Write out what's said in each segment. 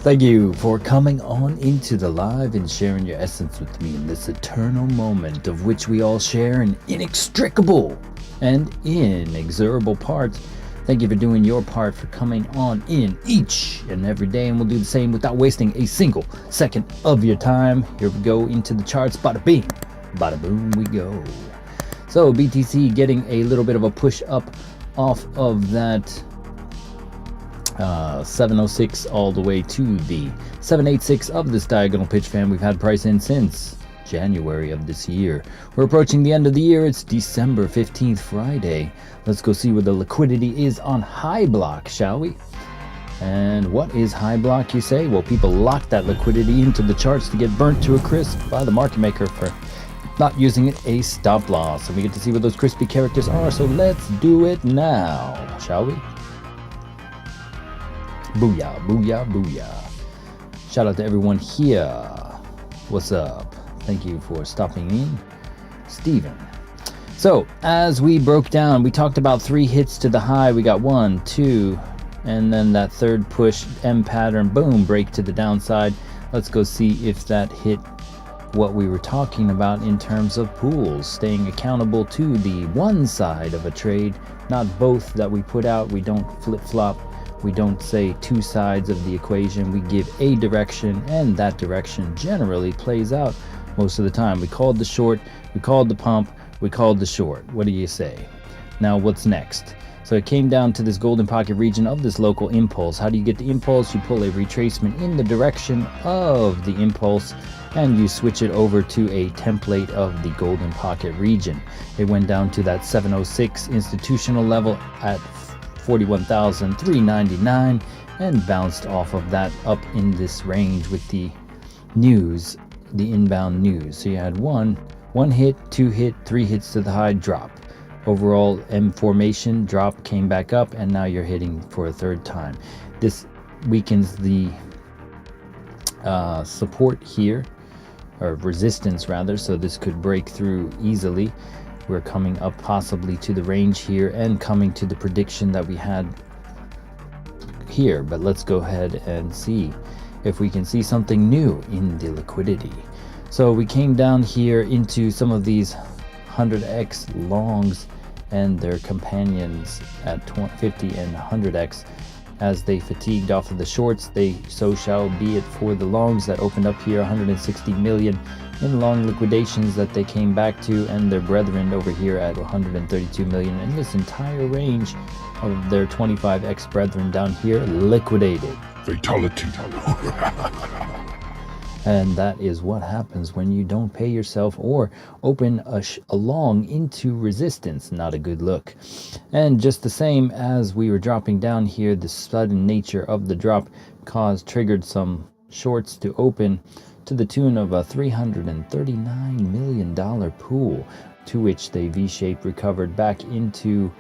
Thank you for coming on into the live and sharing your essence with me in this eternal moment of which we all share an inextricable and inexorable part. Thank you for doing your part, for coming on in each and every day, and we'll do the same without wasting a single second of your time. Here we go into the charts. Bada bing, bada boom we go. So BTC getting a little bit of a push up off of that 706 all the way to the 786 of this diagonal pitch fan. We've had price in since January of this year. We're approaching the end of the year. It's December 15th, Friday. Let's go see where the liquidity is on high block, shall we? And what is high block, you say? Well, people lock that liquidity into the charts to get burnt to a crisp by the market maker for not using it a stop loss. And we get to see what those crispy characters are, so let's do it now, shall we? Booyah, booyah, booyah. Shout out to everyone here. What's up? Thank you for stopping in. Steven. So, as we broke down, we talked about 3 hits to the high. We got 1, 2, and then that third push, M pattern, boom, break to the downside. Let's go see if that hit what we were talking about in terms of pools, staying accountable to the one side of a trade, not both that we put out. We don't flip-flop. We don't say 2 sides of the equation. We give a direction, and that direction generally plays out most of the time. We called the short, we called the pump, we called the short. What do you say? Now what's next? So it came down to this golden pocket region of this local impulse. How do you get the impulse? You pull a retracement in the direction of the impulse, and you switch it over to a template of the golden pocket region. It went down to that 706 institutional level at 41,399 and bounced off of that up in this range with the news, the inbound news. So you had one hit, 2 hit, 3 hits to the high, drop. Overall M formation, drop, came back up, and now you're hitting for a third time. This weakens the support here, or resistance rather, so this could break through easily. We're coming up possibly to the range here and coming to the prediction that we had here, but let's go ahead and see if we can see something new in the liquidity. So we came down here into some of these 100x longs and their companions at 50 and 100x. As they fatigued off of the shorts, so shall be it for the longs that opened up here, 160 million in long liquidations that they came back to, and their brethren over here at 132 million, and this entire range of their 25x brethren down here liquidated. Fatality. And that is what happens when you don't pay yourself or open a long into resistance. Not a good look. And just the same as we were dropping down here, the sudden nature of the drop triggered some shorts to open to the tune of a $339 million pool, to which they V-shaped recovered back into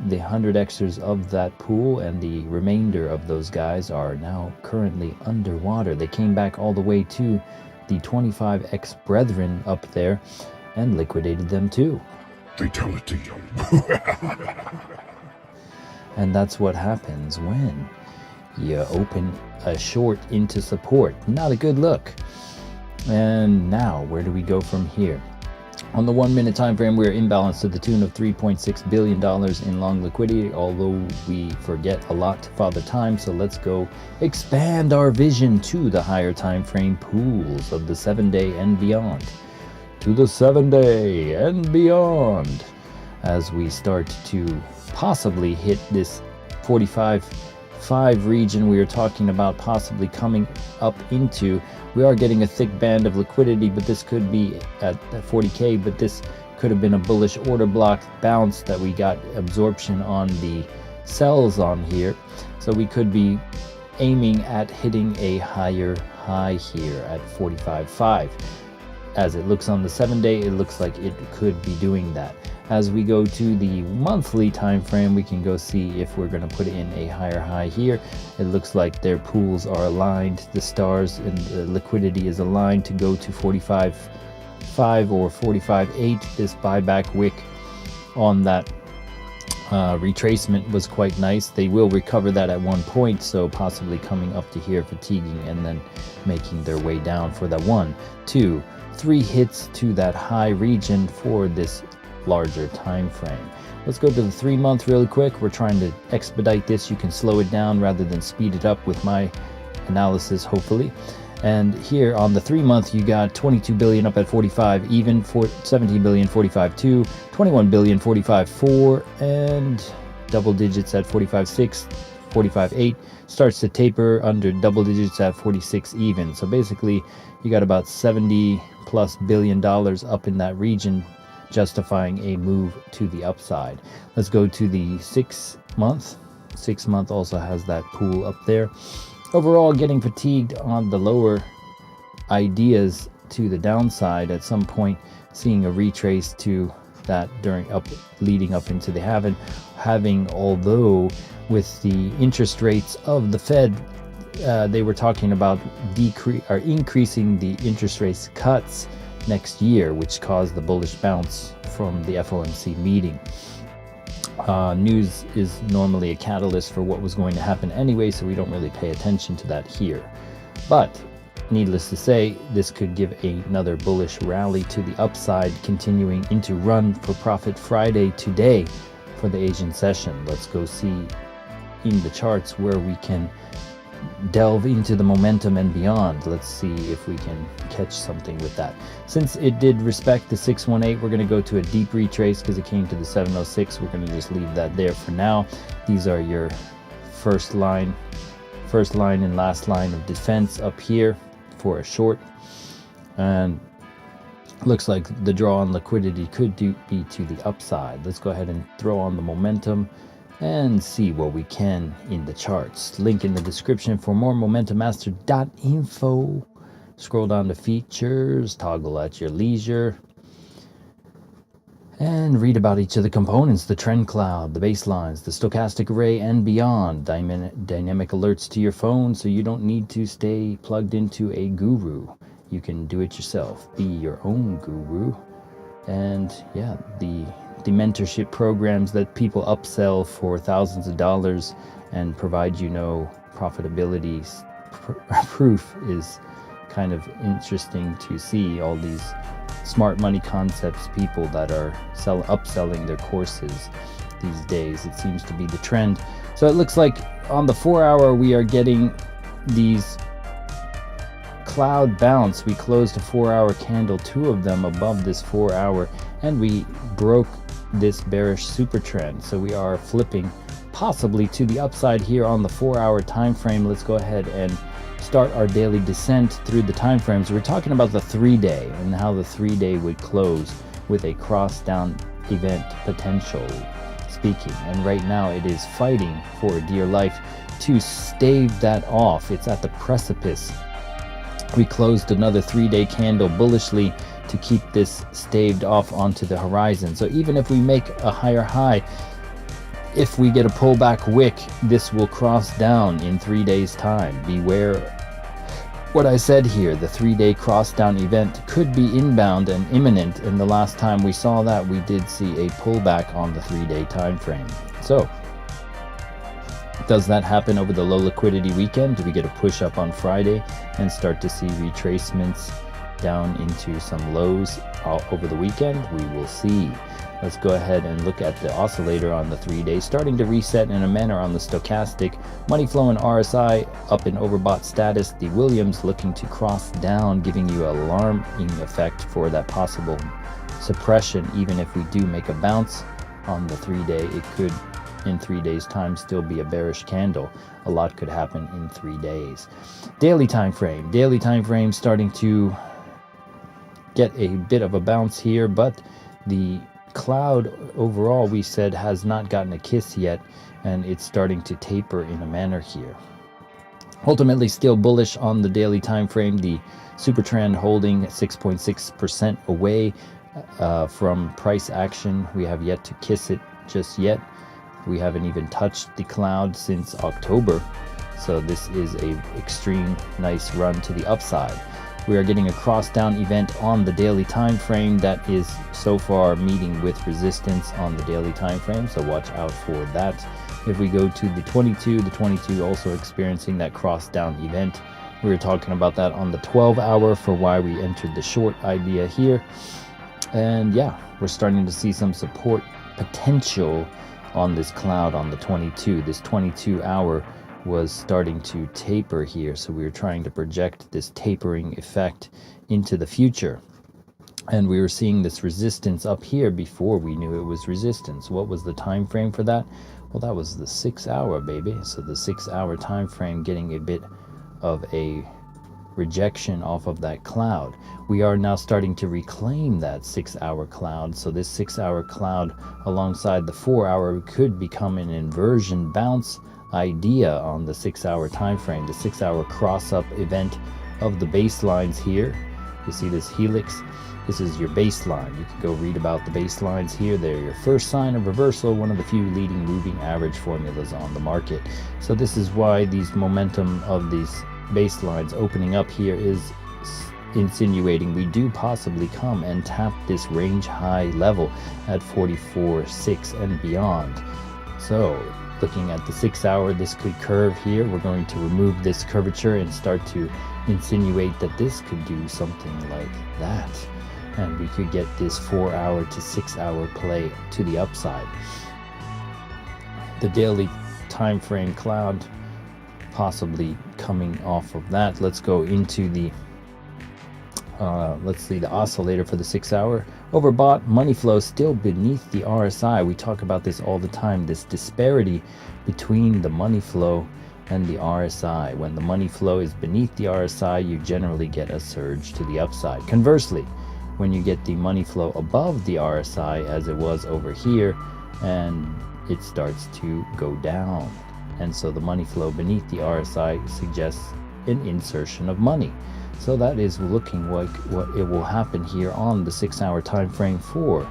the 100xers of that pool, and the remainder of those guys are now currently underwater. They came back all the way to the 25x brethren up there and liquidated them too. Fatality. And that's what happens when you open a short into support. Not a good look. And now where do we go from here? On the 1 minute time frame, we're imbalanced to the tune of $3.6 billion in long liquidity, although we forget a lot to Father Time. So let's go expand our vision to the higher time frame pools of the 7-day and beyond. To the 7-day and beyond, as we start to possibly hit this 45.5 region we are talking about possibly coming up into. We are getting a thick band of liquidity, but this could be at 40k, but this could have been a bullish order block bounce that we got absorption on the sells on here. So we could be aiming at hitting a higher high here at 45.5. As it looks on the 7-day, it looks like it could be doing that. As we go to the monthly time frame, we can go see if we're going to put in a higher high here. It looks like their pools are aligned. The stars and the liquidity is aligned to go to 45.5 or 45.8. This buyback wick on that Retracement was quite nice. They will recover that at one point, so possibly coming up to here, fatiguing, and then making their way down for that 1, 2, 3 hits to that high region for this larger time frame. Let's go to the 3-month really quick. We're trying to expedite this. You can slow it down rather than speed it up with my analysis, hopefully. And here on the 3-month, you got 22 billion up at 45 even, 17 billion 45.2, 21 billion 45.4, and double digits at 45.6, 45.8. Starts to taper under double digits at 46 even. So basically, you got about 70+ billion dollars up in that region, justifying a move to the upside. Let's go to the 6-month. 6-month also has that pool up there. Overall, getting fatigued on the lower ideas to the downside. At some point, seeing a retrace to that leading up into the halving. Although with the interest rates of the Fed, they were talking about increasing the interest rates cuts next year, which caused the bullish bounce from the FOMC meeting. News is normally a catalyst for what was going to happen anyway, so we don't really pay attention to that here. But needless to say, this could give another bullish rally to the upside, continuing into Run for Profit Friday today for the Asian session. Let's go see in the charts where we can delve into the momentum and beyond. Let's see if we can catch something with that. Since it did respect the 618, we're going to go to a deep retrace because it came to the 706. We're going to just leave that there for now. These are your first line and last line of defense up here for a short. And looks like the draw on liquidity could be to the upside. Let's go ahead and throw on the momentum and see what we can in the charts. Link in the description for more momentummaster.info. Scroll down to features, toggle at your leisure, and read about each of the components: the trend cloud, the baselines, the stochastic array, and beyond. Dynamic alerts to your phone, so you don't need to stay plugged into a guru. You can do it yourself, be your own guru. And yeah, the mentorship programs that people upsell for thousands of dollars and provide profitability proof is kind of interesting to see. All these smart money concepts people that are upselling their courses these days. It seems to be the trend. So it looks like on the 4-hour we are getting these cloud bounce. We closed a 4-hour candle, 2 of them above this 4-hour, and we broke this bearish super trend. So we are flipping possibly to the upside here on the 4-hour time frame. Let's go ahead and start our daily descent through the time frames. We're talking about the 3-day and how the 3-day would close with a cross down event potential speaking. And right now it is fighting for dear life to stave that off. It's at the precipice. We closed another 3-day candle bullishly to keep this staved off onto the horizon. So even if we make a higher high, if we get a pullback wick, this will cross down in 3 days time. Beware what I said here. The 3-day cross down event could be inbound and imminent, and the last time we saw that, we did see a pullback on the 3-day time frame. So does that happen over the low liquidity weekend? Do we get a push up on Friday and start to see retracements down into some lows over the weekend? We will see. Let's go ahead and look at the oscillator on the 3-day, starting to reset in a manner on the stochastic. Money flow and RSI up in overbought status. The Williams looking to cross down, giving you an alarming effect for that possible suppression. Even if we do make a bounce on the 3-day, it could in 3 days time still be a bearish candle. A lot could happen in 3 days. Daily time frame starting to get a bit of a bounce here, but the cloud overall, we said, has not gotten a kiss yet, and it's starting to taper in a manner here. Ultimately still bullish on the daily time frame. The super trend holding 6.6% away from price action. We have yet to kiss it just yet. We haven't even touched the cloud since October, so this is a extreme nice run to the upside. We are getting a cross down event on the daily time frame that is so far meeting with resistance on the daily time frame, so watch out for that. If we go to the 22 also experiencing that cross down event. We were talking about that on the 12-hour for why we entered the short idea here. And yeah, we're starting to see some support potential on this cloud on the 22. This 22-hour was starting to taper here, so we were trying to project this tapering effect into the future, and we were seeing this resistance up here before we knew it was resistance. What was the time frame for that? Well, that was the 6-hour, baby. So the 6-hour time frame getting a bit of a rejection off of that cloud. We are now starting to reclaim that 6-hour cloud, so this 6-hour cloud alongside the 4-hour could become an inversion bounce idea on the 6-hour time frame. The 6-hour cross up event of the baselines here. You see this helix? This is your baseline. You can go read about the baselines here. They're your first sign of reversal, one of the few leading moving average formulas on the market. So this is why these momentum of these baselines opening up here is insinuating we do possibly come and tap this range high level at 44.6 and beyond. So looking at the 6-hour, this could curve here. We're going to remove this curvature and start to insinuate that this could do something like that, and we could get this 4-hour to 6-hour play to the upside. The daily time frame cloud possibly coming off of that. Let's go into the let's see, the oscillator for the 6-hour. Overbought, money flow still beneath the RSI. We talk about this all the time, this disparity between the money flow and the RSI. When the money flow is beneath the RSI, you generally get a surge to the upside. Conversely, when you get the money flow above the RSI, as it was over here, and it starts to go down, and so the money flow beneath the RSI suggests an insertion of money. So that is looking like what it will happen here on the 6-hour time frame for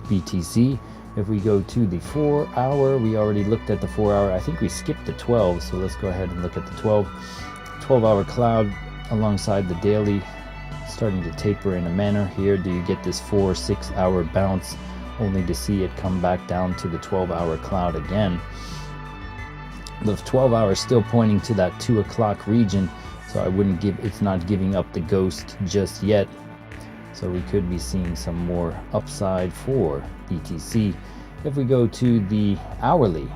BTC. If we go to the 4-hour, we already looked at the 4-hour. I think we skipped the 12, so let's go ahead and look at the 12-hour cloud alongside the daily, starting to taper in a manner here. Do you get this 4-6-hour bounce only to see it come back down to the 12-hour cloud again? The 12-hour is still pointing to that 2 o'clock region, so I wouldn't give, it's not giving up the ghost just yet. So we could be seeing some more upside for BTC. If we go to the hourly,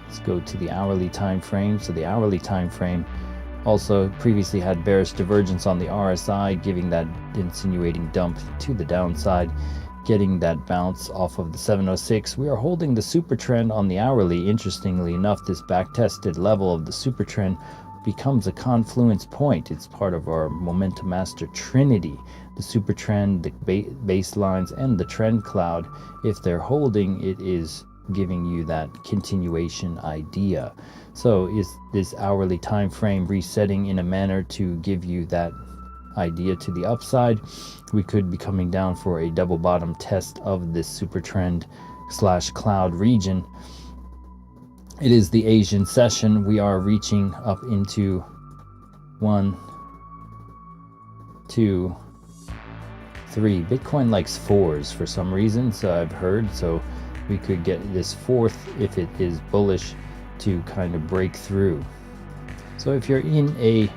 let's go to the hourly time frame. So the hourly time frame also previously had bearish divergence on the RSI, giving that insinuating dump to the downside, getting that bounce off of the 706. We are holding the super trend on the hourly. Interestingly enough, this back-tested level of the super trend becomes a confluence point. It's part of our momentum master trinity. The super trend, the baselines, and the trend cloud. If they're holding, it is giving you that continuation idea. So is this hourly time frame resetting in a manner to give you that idea to the upside? We could be coming down for a double bottom test of this super trend / cloud region. It is the Asian session. We are reaching up into 1, 2, 3. Bitcoin likes 4s for some reason, so I've heard. So we could get this 4th if it is bullish to kind of break through. So if you're in a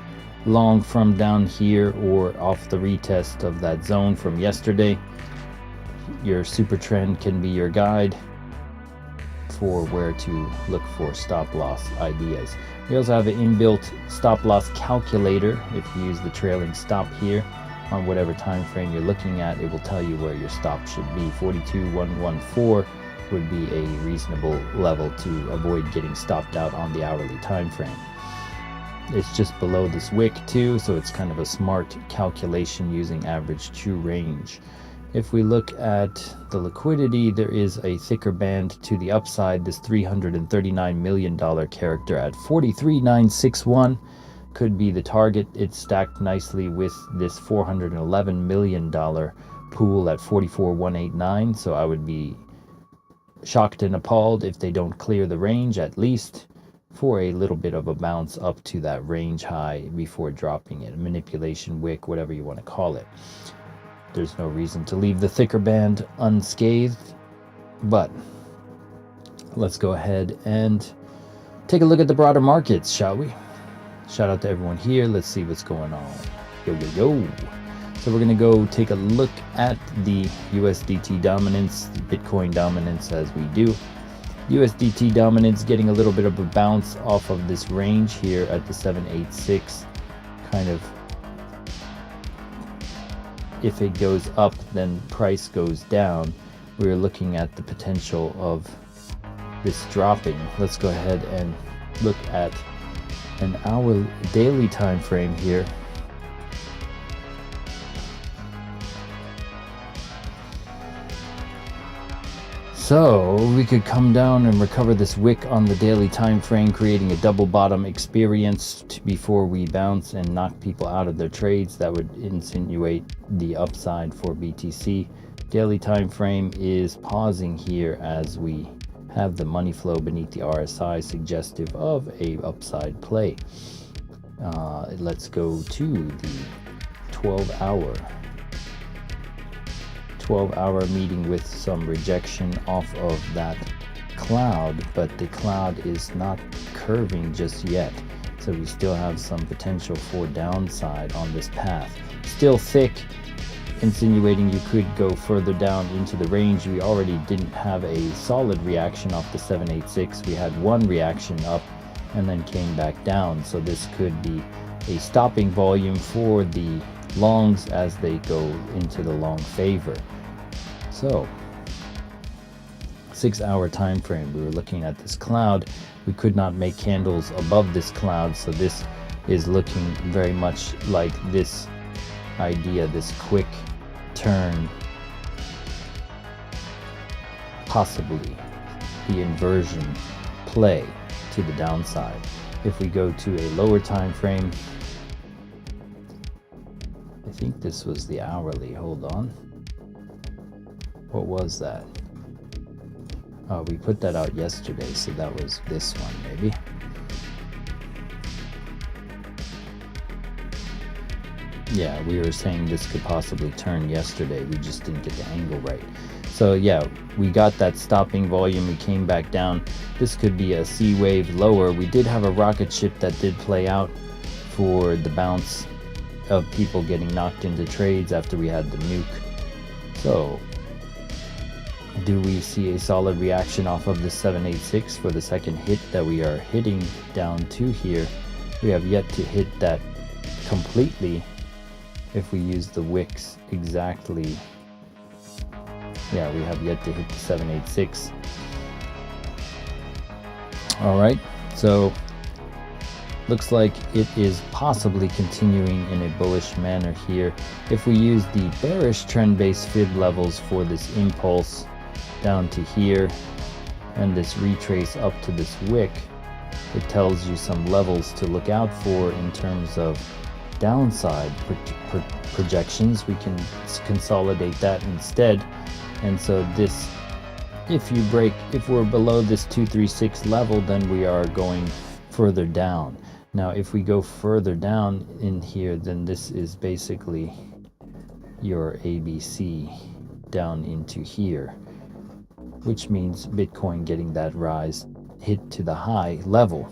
long from down here or off the retest of that zone from yesterday, your super trend can be your guide for where to look for stop loss ideas. We also have an inbuilt stop loss calculator. If you use the trailing stop here on whatever time frame you're looking at, it will tell you where your stop should be. 42,114 would be a reasonable level to avoid getting stopped out on the hourly time frame. It's just below this wick too, so it's kind of a smart calculation using average true range. If we look at the liquidity, there is a thicker band to the upside. This $339 million character at 43,961 could be the target. It's stacked nicely with this $411 million pool at 44,189. So I would be shocked and appalled if they don't clear the range at least. for a little bit of a bounce up to that range high before dropping it. Manipulation wick, whatever you want to call it. There's no reason to leave the thicker band unscathed, but let's go ahead and take a look at the broader markets, shall we? Shout out to everyone here. Let's see what's going on. Yo, yo, yo. So we're going to go take a look at the USDT dominance, the Bitcoin dominance as we do. USDT dominance getting a little bit of a bounce off of this range here at the 786. Kind of, if it goes up, then price goes down. We're looking at the potential of this dropping. Let's go ahead and look at an hour daily time frame here. So we could come down and recover this wick on the daily time frame, creating a double bottom experience before we bounce and knock people out of their trades. That would insinuate the upside for BTC. Daily time frame is pausing here as we have the money flow beneath the RSI, suggestive of a upside play. Let's go to the 12-hour meeting with some rejection off of that cloud, but the cloud is not curving just yet, so we still have some potential for downside on this path. Still thick, insinuating you could go further down into the range. We already didn't have a solid reaction off the 786. We had one reaction up and then came back down, so this could be a stopping volume for the longs as they go into the long favor. So 6-hour time frame, we were looking at this cloud. We could not make candles above this cloud, so this is looking very much like this idea, this quick turn, possibly the inversion play to the downside. If we go to a lower time frame, I think this was the hourly. Hold on, what was that? Oh, we put that out yesterday, so that was this one maybe. Yeah, we were saying this could possibly turn yesterday. We just didn't get the angle right. So yeah, we got that stopping volume. We came back down. This could be a C wave lower. We did have a rocket ship that did play out for the bounce of people getting knocked into trades after we had the nuke. So do we see a solid reaction off of the 786 for the second hit that we are hitting down to here? We have yet to hit that completely. If we use the wicks exactly, yeah, we have yet to hit the 786. All right, so looks like it is possibly continuing in a bullish manner here. If we use the bearish trend-based fib levels for this impulse down to here and this retrace up to this wick, it tells you some levels to look out for in terms of downside projections. We can consolidate that instead. And so this, if we're below this 236 level, then we are going further down. Now if we go further down in here, then this is basically your ABC down into here, which means Bitcoin getting that rise hit to the high level.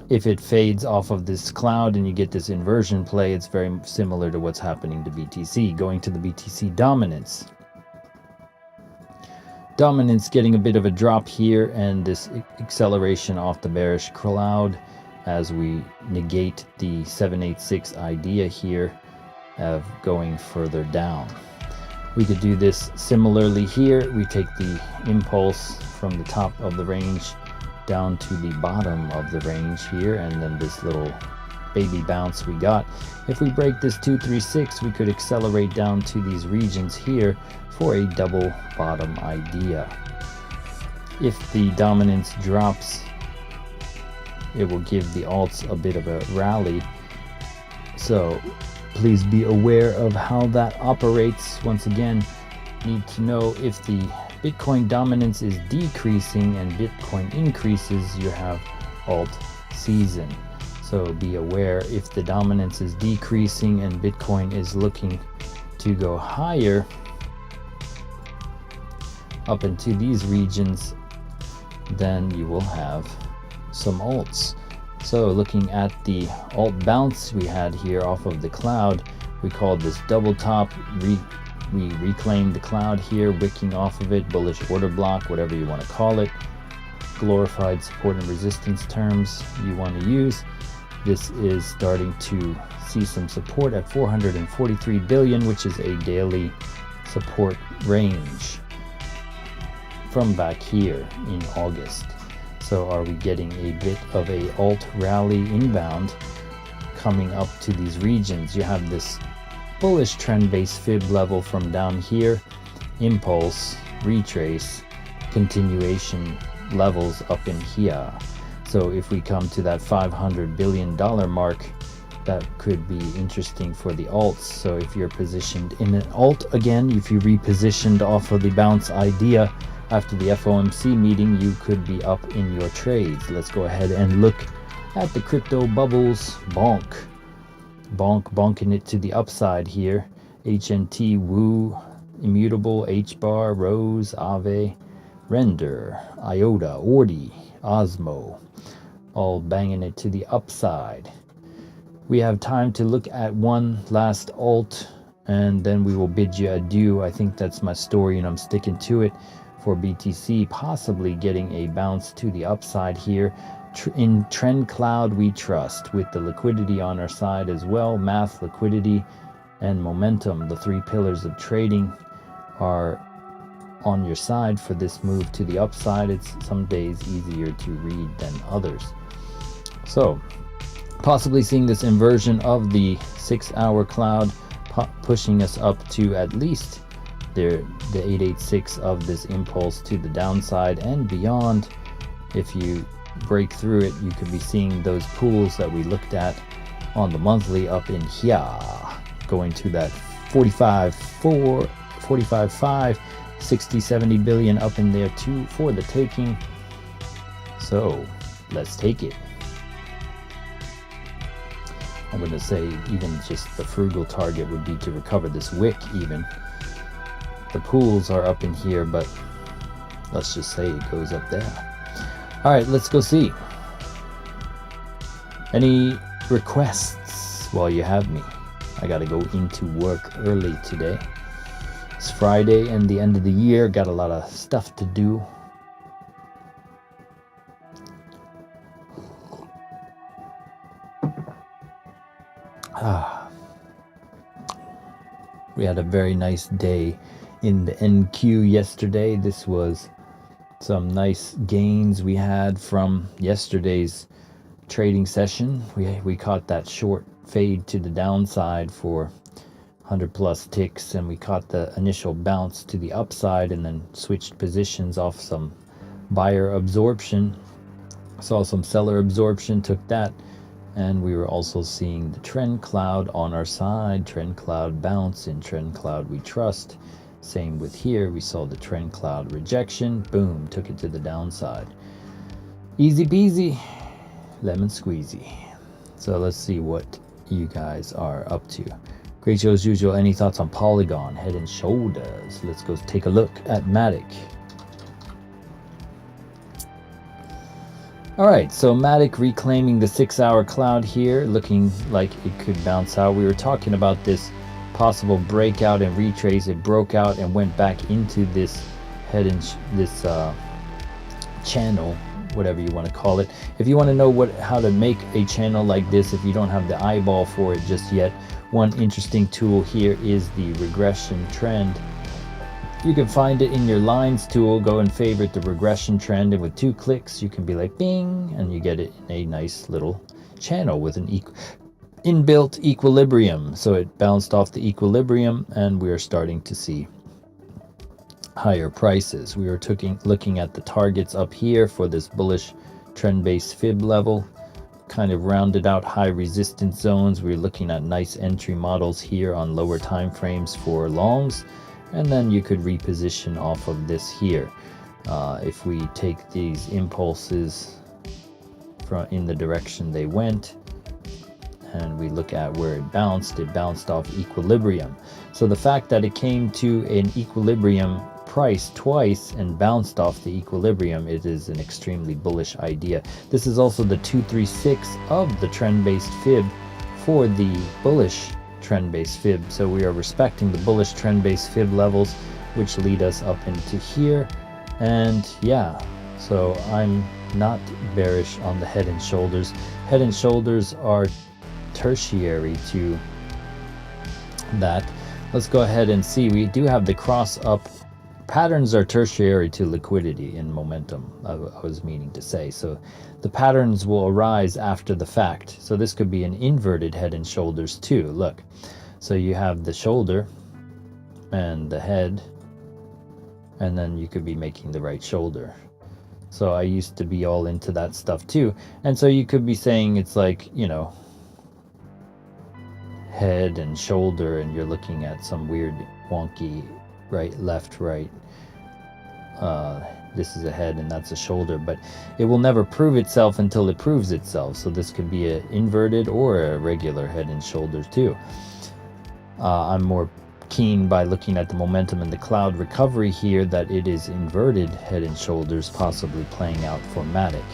If it fades off of this cloud and you get this inversion play, it's very similar to what's happening to BTC. Going to the BTC dominance. Dominance getting a bit of a drop here, and this acceleration off the bearish cloud as we negate the 786 idea here of going further down. We could do this similarly here. We take the impulse from the top of the range down to the bottom of the range here, and then this little baby bounce we got. If we break this 236, we could accelerate down to these regions here for a double bottom idea. If the dominance drops, it will give the alts a bit of a rally. So please be aware of how that operates. Once again, need to know if the Bitcoin dominance is decreasing and Bitcoin increases, you have alt season. So be aware, if the dominance is decreasing and Bitcoin is looking to go higher up into these regions, then you will have some alts. So looking at the alt bounce we had here off of the cloud, we called this double top. We reclaimed the cloud here, wicking off of it, bullish order block, whatever you want to call it, glorified support and resistance terms you want to use. This is starting to see some support at 443 billion, which is a daily support range from back here in August. So are we getting a bit of a alt rally inbound coming up to these regions? You have this bullish trend-based fib level from down here, impulse, retrace, continuation levels up in here. So if we come to that $500 billion mark, that could be interesting for the alts. So if you're positioned in an alt again, if you repositioned off of the bounce idea after the FOMC meeting, you could be up in your trades. Let's go ahead and look at the crypto bubbles. Bonking it to the upside here. HNT, Woo, Immutable, HBAR, Rose, Aave, Render, IOTA, Ordi, Osmo, all banging it to the upside. We have time to look at one last alt and then we will bid you adieu. I think that's my story and I'm sticking to it for BTC, possibly getting a bounce to the upside here. In trend cloud we trust, with the liquidity on our side as well. Math, liquidity, and momentum, the three pillars of trading, are on your side for this move to the upside. It's some days easier to read than others. So possibly seeing this inversion of the 6-hour cloud, pushing us up to at least the 886 of this impulse to the downside and beyond. If you break through it, you could be seeing those pools that we looked at on the monthly up in here, going to that 45.4, 45.5, 60, 70 billion up in there too for the taking. So let's take it. I'm going to say even just the frugal target would be to recover this wick even. The pools are up in here, but let's just say it goes up there. All right, let's go see. Any requests while you have me? I got to go into work early today. It's Friday and the end of the year. Got a lot of stuff to do. We had a very nice day in the NQ yesterday. This was some nice gains we had from yesterday's trading session. We caught that short fade to the downside for 100 plus ticks, and we caught the initial bounce to the upside and then switched positions off some buyer absorption, saw some seller absorption, took that, and we were also seeing the trend cloud on our side. Trend cloud bounce, in trend cloud we trust. Same with here, we saw the trend cloud rejection, boom, took it to the downside. Easy peasy, lemon squeezy. So let's see what you guys are up to. Great show as usual. Any thoughts on Polygon, Head and Shoulders? Let's go take a look at Matic. All right, so Matic reclaiming the 6-hour cloud here, looking like it could bounce out. We were talking about this possible breakout and retrace. It broke out and went back into this head and this channel, whatever you want to call it. If you want to know how to make a channel like this, if you don't have the eyeball for it just yet, one interesting tool here is the regression trend. You can find it in your lines tool. Go and favorite the regression trend, and with 2 clicks you can be like bing, and you get it in a nice little channel with an inbuilt equilibrium. So it bounced off the equilibrium and we are starting to see higher prices. We are looking at the targets up here for this bullish trend-based fib level, kind of rounded out high resistance zones. We're looking at nice entry models here on lower time frames for longs, and then you could reposition off of this here. If we take these impulses in the direction they went, and we look at where it bounced off equilibrium. So the fact that it came to an equilibrium price twice and bounced off the equilibrium, it is an extremely bullish idea. This is also the 236 of the trend-based fib for the bullish trend-based fib. So we are respecting the bullish trend-based fib levels, which lead us up into here. And yeah, so I'm not bearish on the head and shoulders. Head and shoulders are tertiary to that. Let's go ahead and see. We do have the cross up. Patterns are tertiary to liquidity and momentum, I was meaning to say. So the patterns will arise after the fact. So this could be an inverted head and shoulders too. Look, so you have the shoulder and the head, and then you could be making the right shoulder. So I used to be all into that stuff too. And so you could be saying it's like, you know, head and shoulder, and you're looking at some weird wonky right, left, right. This is a head and that's a shoulder, but it will never prove itself until it proves itself. So this could be an inverted or a regular head and shoulders too. I'm more keen by looking at the momentum and the cloud recovery here that it is inverted head and shoulders, possibly playing out for Matic.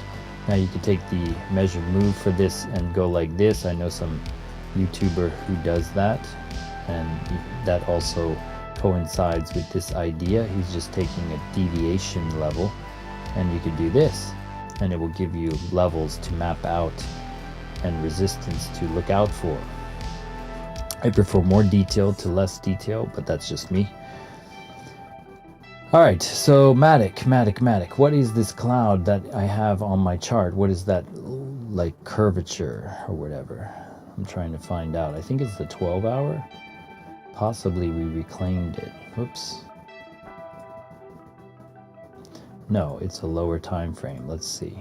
Now you could take the measured move for this and go like this. I know some YouTuber who does that, and that also coincides with this idea. He's just taking a deviation level, and you could do this, and it will give you levels to map out and resistance to look out for. I prefer more detail to less detail, but that's just me. All right, so Matic. What is this cloud that I have on my chart? What is that, like, curvature or whatever? I'm trying to find out. I think it's the 12-hour. Possibly we reclaimed it. Whoops. No, it's a lower time frame. Let's see.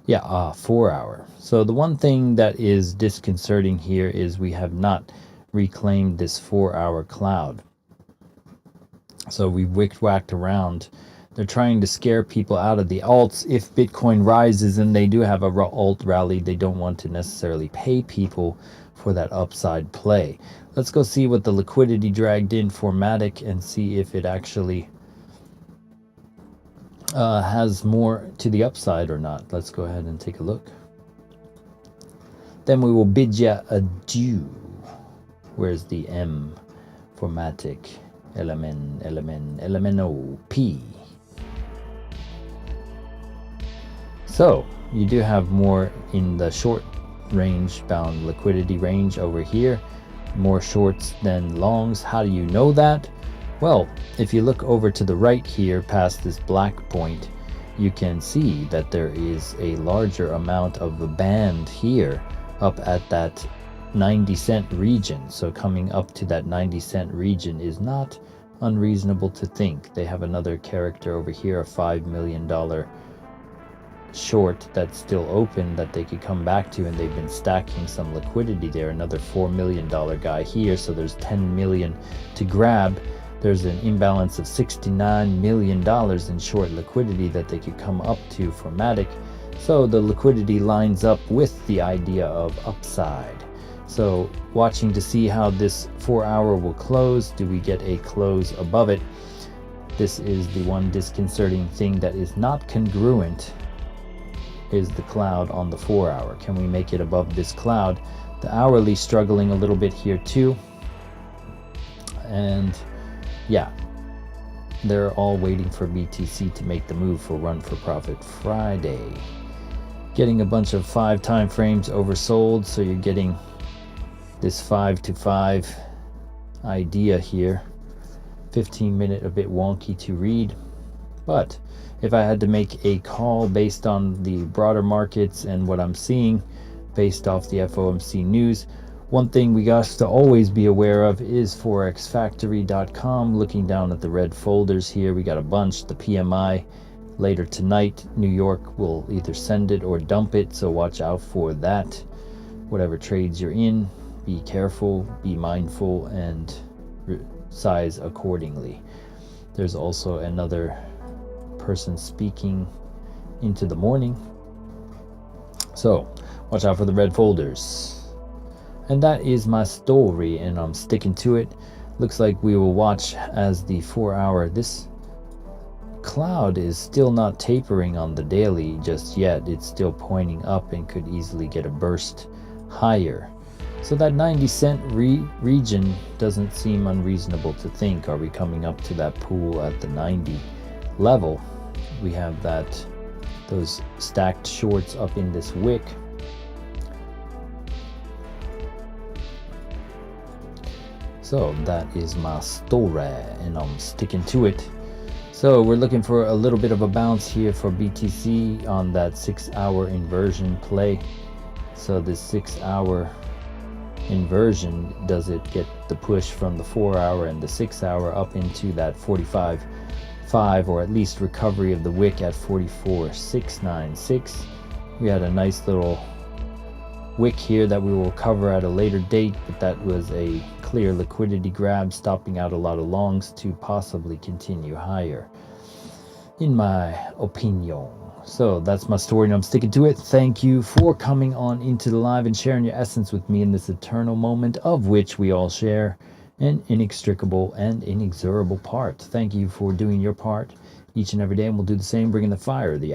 Yeah, 4-hour. So the one thing that is disconcerting here is we have not reclaimed this 4-hour cloud. So we whacked around. They're trying to scare people out of the alts. If Bitcoin rises and they do have a alt rally, they don't want to necessarily pay people for that upside play. Let's go see what the liquidity dragged in for Matic and see if it actually has more to the upside or not. Let's go ahead and take a look. Then we will bid ya adieu. Where's the M for Matic? LMNO, So you do have more in the short range bound liquidity range over here, more shorts than longs. How do you know that? Well, if you look over to the right here past this black point, you can see that there is a larger amount of a band here up at that 90-cent region. So coming up to that 90-cent region is not unreasonable to think. They have another character over here, a $5 million short that's still open that they could come back to, and they've been stacking some liquidity there. Another $4 million guy here, so there's 10 million to grab. There's an imbalance of $69 million in short liquidity that they could come up to for Matic. So the liquidity lines up with the idea of upside. So watching to see how this 4-hour will close. Do we get a close above it? This is the one disconcerting thing that is not congruent, is the cloud on the 4-hour. Can we make it above this cloud? The hourly struggling a little bit here too. And yeah, they're all waiting for BTC to make the move for Run for Profit Friday. Getting a bunch of 5 time frames oversold, so you're getting this 5 to 5 idea here. 15-minute a bit wonky to read, but if I had to make a call based on the broader markets and what I'm seeing based off the FOMC news, one thing we got to always be aware of is forexfactory.com. Looking down at the red folders here, we got a bunch. The PMI later tonight, New York will either send it or dump it, so watch out for that. Whatever trades you're in, be careful, be mindful, and size accordingly. There's also another person speaking into the morning So watch out for the red folders. And that is my story, and I'm sticking to it. Looks like we will watch as the 4-hour, this cloud is still not tapering on the daily just yet. It's still pointing up and could easily get a burst higher. So that 90-cent region doesn't seem unreasonable to think. Are we coming up to that pool at the 90 level? We have those stacked shorts up in this wick. So that is my story, and I'm sticking to it. So we're looking for a little bit of a bounce here for BTC on that 6-hour inversion play. So this 6-hour inversion, does it get the push from the 4-hour and the 6-hour up into that 45.5, or at least recovery of the wick at 44.696? We had a nice little wick here that we will cover at a later date, but that was a clear liquidity grab, stopping out a lot of longs to possibly continue higher, in my opinion. So that's my story, and I'm sticking to it. Thank you for coming on into the live and sharing your essence with me in this eternal moment, of which we all share an inextricable and inexorable part. Thank you for doing your part each and every day, and we'll do the same, bringing the fire, the